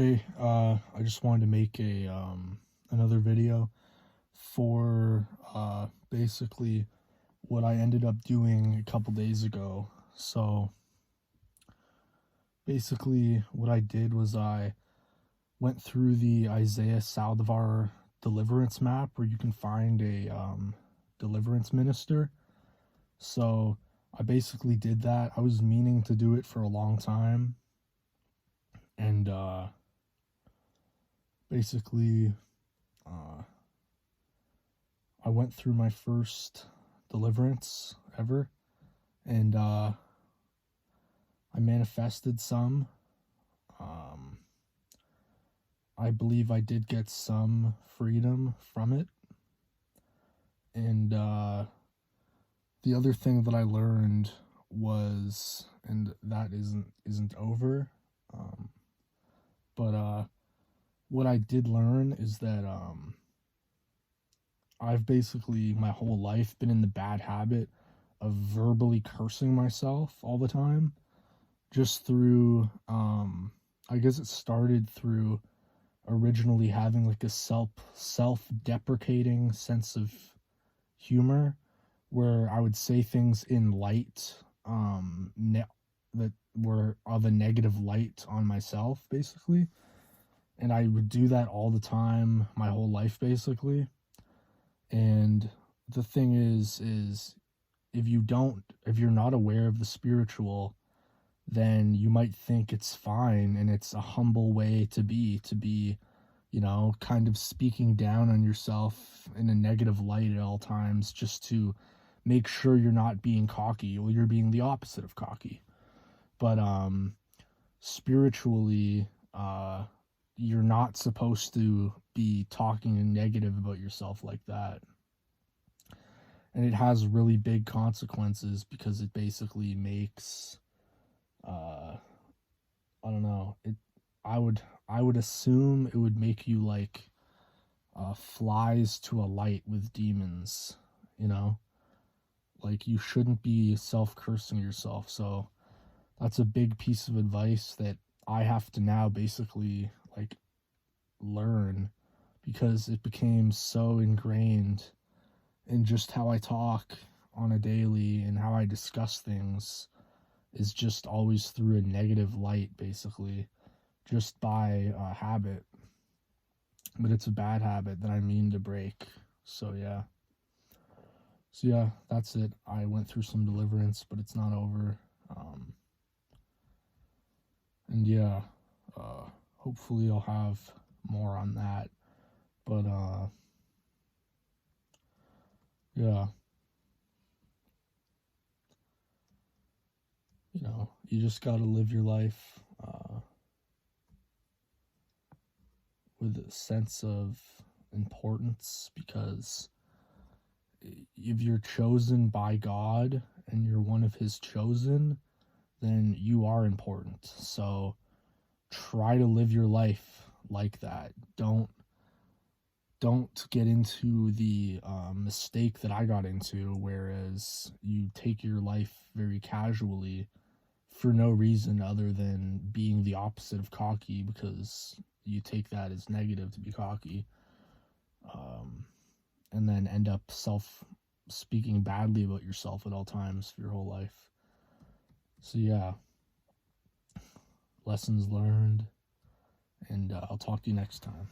Hey, I just wanted to make another video for basically what I ended up doing a couple days ago. So basically what I did was I went through the Isaiah Saldivar deliverance map where you can find a deliverance minister. So I basically did that. I was meaning to do it for a long time, and basically uh I went through my first deliverance ever, and I manifested some. Um, I believe I did get some freedom from it, and the other thing that I learned was, and that isn't over, um, but what I did learn is that I've basically my whole life been in the bad habit of verbally cursing myself all the time, just through I guess it started through originally having like a self-deprecating sense of humor, where I would say things in light that were of a negative light on myself, basically. And I would do that all the time, my whole life, basically. And the thing is if you're not aware of the spiritual, then you might think it's fine and it's a humble way to be, kind of speaking down on yourself in a negative light at all times, just to make sure you're not being cocky. Well, you're being the opposite of cocky. But spiritually, you're not supposed to be talking negative about yourself like that. And it has really big consequences, because it basically makes I don't know, it I would I would assume it would make you like flies to a light with demons, you know? Like, you shouldn't be self-cursing yourself. So that's a big piece of advice that I have to now basically like learn, because it became so ingrained in just how I talk on a daily, and how I discuss things is just always through a negative light, basically, just by habit. But it's a bad habit that I mean to break. So yeah. So yeah, that's it. I went through some deliverance, but it's not over. And yeah, hopefully I'll have more on that. But yeah, you just gotta live your life with a sense of importance, because if you're chosen by God and you're one of his chosen, then you are important. So try to live your life like that. Don't get into the mistake that I got into, whereas you take your life very casually for no reason other than being the opposite of cocky, because you take that as negative to be cocky, and then end up speaking badly about yourself at all times for your whole life. So yeah, lessons learned, and I'll talk to you next time.